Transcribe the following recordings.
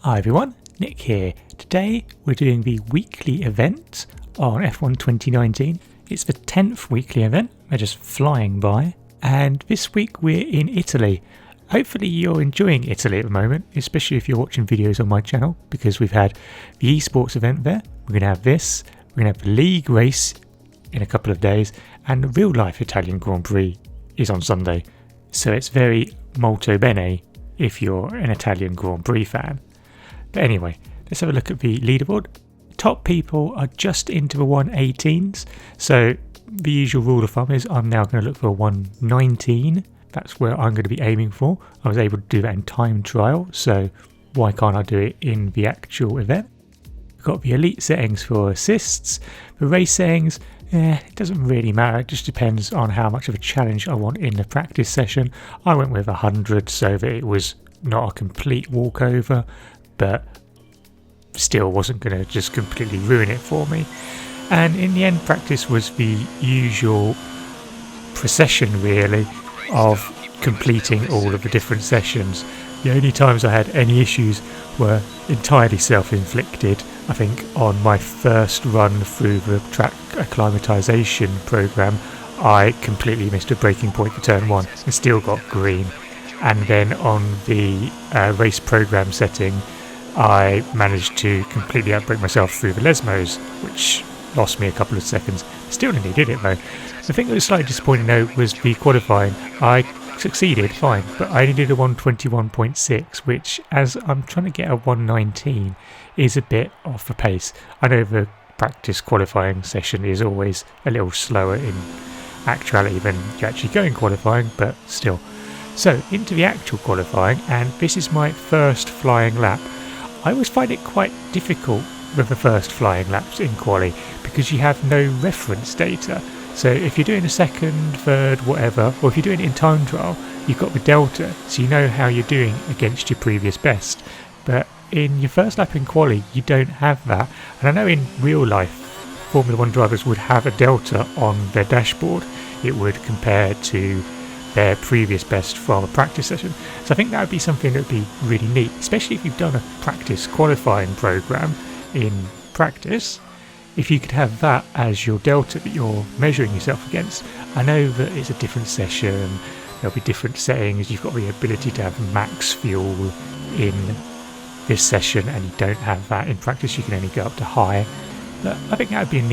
Hi everyone, Nick here. Today we're doing the weekly event on F1 2019. It's the 10th weekly event, we're just flying by. And this week we're in Italy. Hopefully you're enjoying Italy at the moment, especially if you're watching videos on my channel, because we've had the Esports event there, we're going to have this, we're going to have the league race in a couple of days, and the real life Italian Grand Prix is on Sunday. So it's very molto bene if you're an Italian Grand Prix fan. But anyway, let's have a look at the leaderboard. Top people are just into the 118s, so the usual rule of thumb is I'm now going to look for a 119. That's where I'm going to be aiming for. I was able to do that in time trial, so why can't I do it in the actual event? We've got the elite settings for assists. The race settings, it doesn't really matter. It just depends on how much of a challenge I want in the practice session. I went with 100 so that it was not a complete walkover, but still wasn't going to just completely ruin it for me. And in the end, practice was the usual procession really of completing all of the different sessions. The only times I had any issues were entirely self-inflicted. I think on my first run through the track acclimatization program, I completely missed a braking point for turn 1 and still got green. And then on the race program setting, I managed to completely outbrake myself through the Lesmos, which lost me a couple of seconds. Still nearly did it though. The thing that was slightly disappointing though was the qualifying. I succeeded fine, but I only did a 121.6, which as I'm trying to get a 119 is a bit off the pace. I know the practice qualifying session is always a little slower in actuality than you actually go in qualifying, but still. So into the actual qualifying, and this is my first flying lap. I always find it quite difficult with the first flying laps in quali because you have no reference data. So if you're doing a second, third, whatever, or if you're doing it in time trial, you've got the delta, so you know how you're doing against your previous best. But in your first lap in quali, you don't have that. And I know in real life, Formula 1 drivers would have a delta on their dashboard. It would compare to their previous best from a practice session. So I think that would be something that would be really neat, especially if you've done a practice qualifying program in practice. If you could have that as your delta that you're measuring yourself against. I know that it's a different session, there'll be different settings, you've got the ability to have max fuel in this session and you don't have that in practice, you can only go up to high. But I think that would be a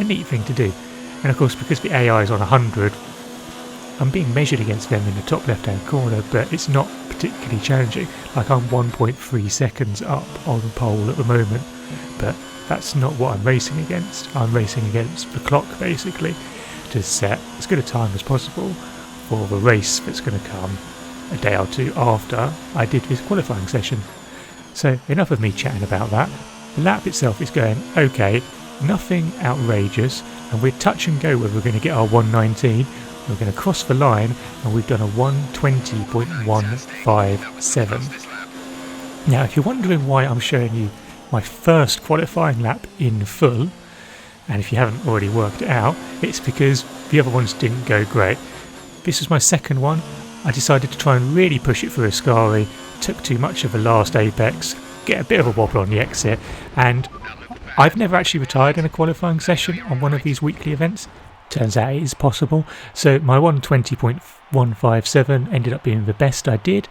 neat thing to do. And of course, because the AI is on 100, I'm being measured against them in the top left hand corner, but it's not particularly challenging. Like I'm 1.3 seconds up on the pole at the moment, but that's not what I'm racing against. I'm racing against the clock basically to set as good a time as possible for the race that's going to come a day or two after I did this qualifying session. So enough of me chatting about that. The lap itself is going okay, nothing outrageous, and we're touch and go whether we're going to get our 119. We're going to cross the line and we've done a 120.157. Now if you're wondering why I'm showing you my first qualifying lap in full, and if you haven't already worked it out, it's because the other ones didn't go great. This was my second one. I decided to try and really push it through Ascari, took too much of the last apex, get a bit of a wobble on the exit, and I've never actually retired in a qualifying session on one of these weekly events. Turns out it is possible. So my 120.157 ended up being the best I did,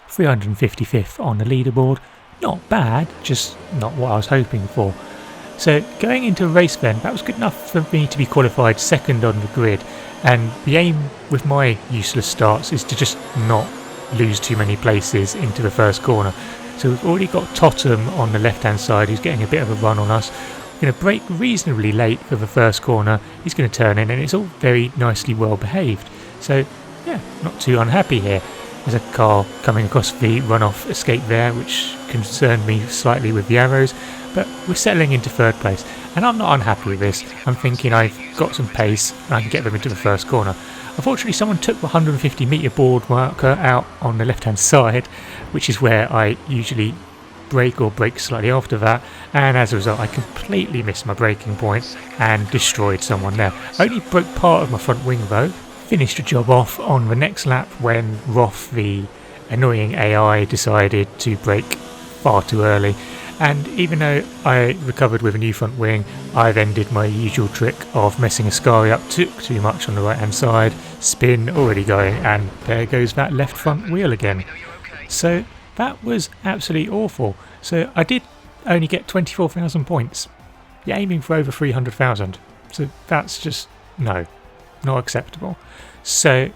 355th on the leaderboard. Not bad, just not what I was hoping for. So going into a race then, that was good enough for me to be qualified second on the grid, and the aim with my useless starts is to just not lose too many places into the first corner. So we've already got Totham on the left hand side who's getting a bit of a run on us. We're going to brake reasonably late for the first corner, he's going to turn in and it's all very nicely well behaved. So yeah, not too unhappy here. There's a car coming across the runoff escape there, which concerned me slightly with the arrows, but we're settling into third place, and I'm not unhappy with this. I'm thinking I've got some pace and I can get them into the first corner. Unfortunately, someone took the 150 metre board marker out on the left hand side, which is where I usually brake or brake slightly after that, and as a result I completely missed my braking point and destroyed someone there. I only broke part of my front wing though. Finished the job off on the next lap when Roth, the annoying AI, decided to brake far too early. And even though I recovered with a new front wing, I've ended my usual trick of messing Ascari up too much on the right hand side, spin already going, and there goes that left front wheel again. So that was absolutely awful. So I did only get 24,000 points. You're aiming for over 300,000. So that's just, no, not acceptable. So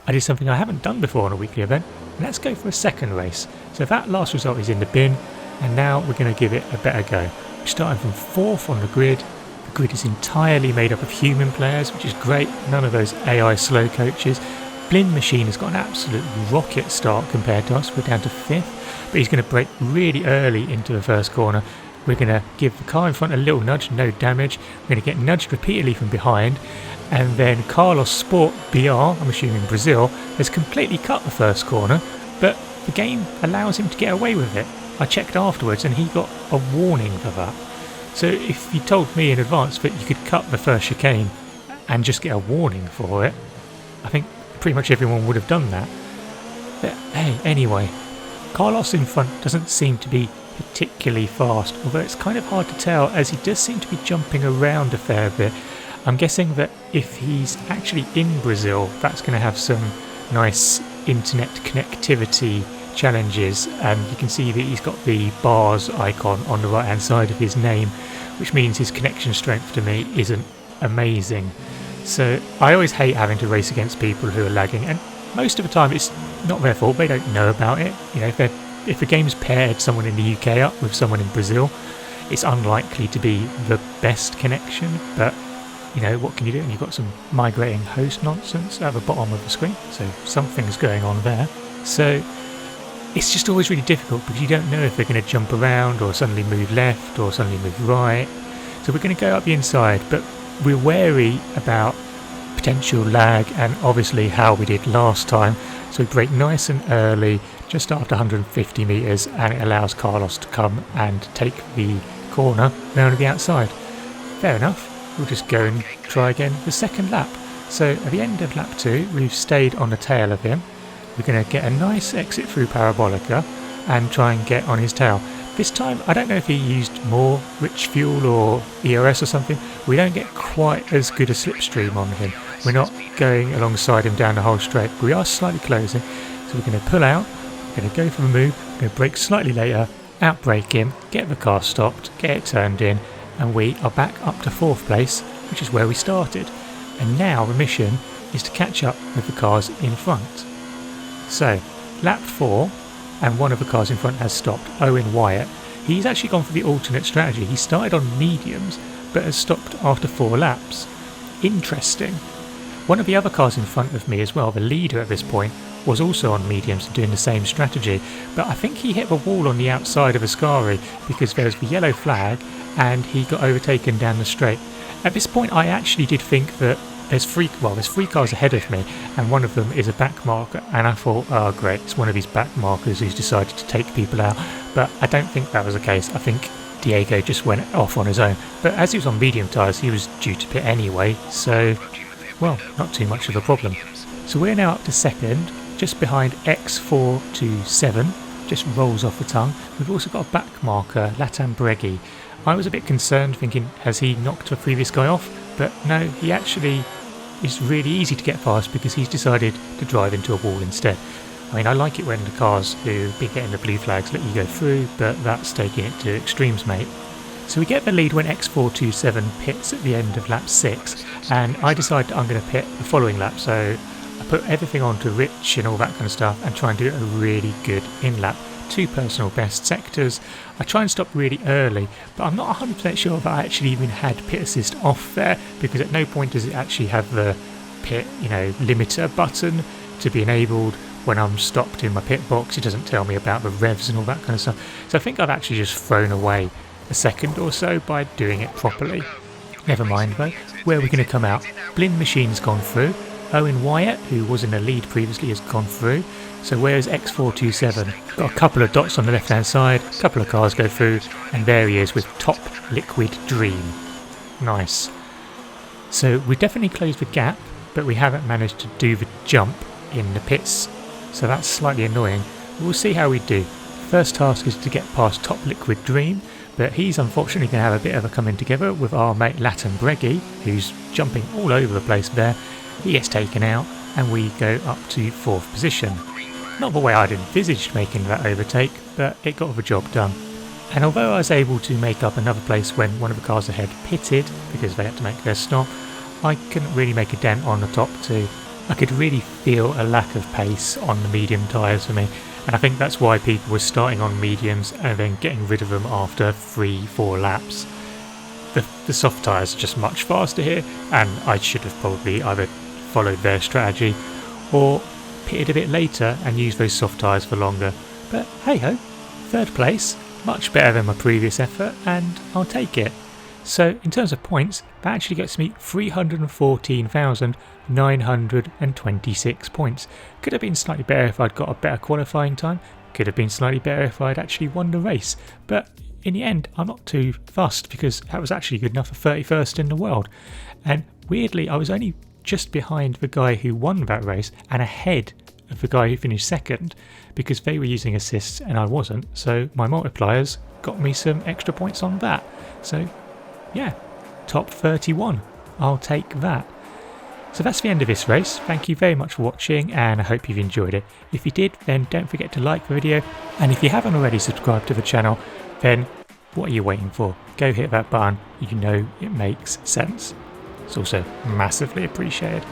I did something I haven't done before on a weekly event. Let's go for a second race. So that last result is in the bin, and now we're going to give it a better go. We're starting from 4th on the grid. The grid is entirely made up of human players, which is great. None of those AI slow coaches. Blind Machine has got an absolute rocket start compared to us. We're down to 5th, but he's going to brake really early into the first corner. We're going to give the car in front a little nudge, no damage. We're going to get nudged repeatedly from behind, and then ClubSport BR, I'm assuming Brazil, has completely cut the first corner, but the game allows him to get away with it. I checked afterwards and he got a warning for that. So if you told me in advance that you could cut the first chicane and just get a warning for it, I think pretty much everyone would have done that. But hey, anyway, Carlos in front doesn't seem to be particularly fast, although it's kind of hard to tell as he does seem to be jumping around a fair bit. I'm guessing that if he's actually in Brazil, that's going to have some nice internet connectivity challenges, and you can see that he's got the bars icon on the right hand side of his name, which means his connection strength to me isn't amazing. So I always hate having to race against people who are lagging, and most of the time it's not their fault. They don't know about it. You know, if the game's paired someone in the UK up with someone in Brazil, it's unlikely to be the best connection, but you know, what can you do? And you've got some migrating host nonsense at the bottom of the screen, so something's going on there. So it's just always really difficult because you don't know if they're going to jump around or suddenly move left or suddenly move right. So we're going to go up the inside, but we're wary about potential lag and obviously how we did last time. So we brake nice and early, just after 150 metres, and it allows Carlos to come and take the corner round to the outside. Fair enough. We'll just go and try again the second lap. So at the end of lap 2, we've stayed on the tail of him. We're going to get a nice exit through Parabolica and try and get on his tail. This time, I don't know if he used more rich fuel or ERS or something. We don't get quite as good a slipstream on him. We're not going alongside him down the whole straight. We are slightly closing. So we're going to pull out, we're going to go for the move, we're going to brake slightly later, outbrake him, get the car stopped, get it turned in, and we are back up to 4th place, which is where we started. And now the mission is to catch up with the cars in front. So, lap 4, and one of the cars in front has stopped, Owen Wyatt. He's actually gone for the alternate strategy. He started on mediums, but has stopped after 4 laps. Interesting. One of the other cars in front of me as well, the leader at this point, was also on mediums and doing the same strategy, but I think he hit the wall on the outside of Ascari because there was the yellow flag and he got overtaken down the straight. At this point I actually did think that there's three cars ahead of me and one of them is a back marker, and I thought, oh great, it's one of these back markers who's decided to take people out, but I don't think that was the case. I think Diego just went off on his own, but as he was on medium tyres he was due to pit anyway, so well, not too much of a problem. So we're now up to 2nd, just behind X427, just rolls off the tongue. We've also got a back marker, Latam Bregui. I was a bit concerned thinking, has he knocked the previous guy off? But no, he actually is really easy to get past because he's decided to drive into a wall instead. I mean, I like it when the cars who've been getting the blue flags let you go through, but that's taking it to extremes, mate. So we get the lead when X427 pits at the end of lap 6, and I decide I'm going to pit the following lap, so I put everything on to Rich and all that kind of stuff and try and do a really good in-lap. 2 personal best sectors. I try and stop really early, but I'm not 100% sure if I actually even had pit assist off there, because at no point does it actually have the pit, limiter button to be enabled. When I'm stopped in my pit box, it doesn't tell me about the revs and all that kind of stuff. So I think I've actually just thrown away a second or so by doing it properly. Never mind though, where are we going to come out? Blind Machine's gone through. Owen Wyatt, who was in the lead previously, has gone through. So where's X427? Got a couple of dots on the left hand side, a couple of cars go through, and there he is with Top Liquid Dream. Nice. So we've definitely closed the gap, but we haven't managed to do the jump in the pits, so that's slightly annoying. We'll see how we do. First task is to get past Top Liquid Dream, but he's unfortunately going to have a bit of a coming together with our mate Latin Breggy, who's jumping all over the place there. He gets taken out and we go up to 4th position. Not the way I'd envisaged making that overtake, but it got the job done. And although I was able to make up another place when one of the cars ahead pitted because they had to make their stop, I couldn't really make a dent on the top two. I could really feel a lack of pace on the medium tyres for me, and I think that's why people were starting on mediums and then getting rid of them after 3-4 laps. The soft tyres are just much faster here, and I should have probably either followed their strategy or pitted a bit later and used those soft tyres for longer. But hey ho, 3rd place, much better than my previous effort, and I'll take it. So in terms of points, that actually gets me 314,926 points. Could have been slightly better if I'd got a better qualifying time, could have been slightly better if I'd actually won the race, but in the end I'm not too fussed because that was actually good enough for 31st in the world. And weirdly, I was only just behind the guy who won that race and ahead of the guy who finished 2nd because they were using assists and I wasn't, so my multipliers got me some extra points on that. So yeah, top 31, I'll take that. So that's the end of this race. Thank you very much for watching and I hope you've enjoyed it. If you did, then don't forget to like the video, and if you haven't already subscribed to the channel, then what are you waiting for? Go hit that button, you know it makes sense. It's also massively appreciated.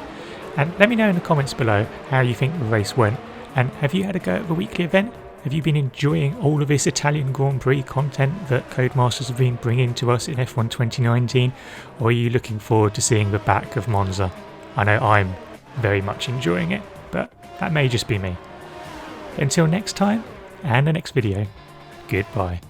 And let me know in the comments below how you think the race went, and have you had a go at the weekly event? Have you been enjoying all of this Italian Grand Prix content that Codemasters have been bringing to us in F1 2019, or are you looking forward to seeing the back of Monza? I know I'm very much enjoying it, but that may just be me. Until next time, and the next video, goodbye.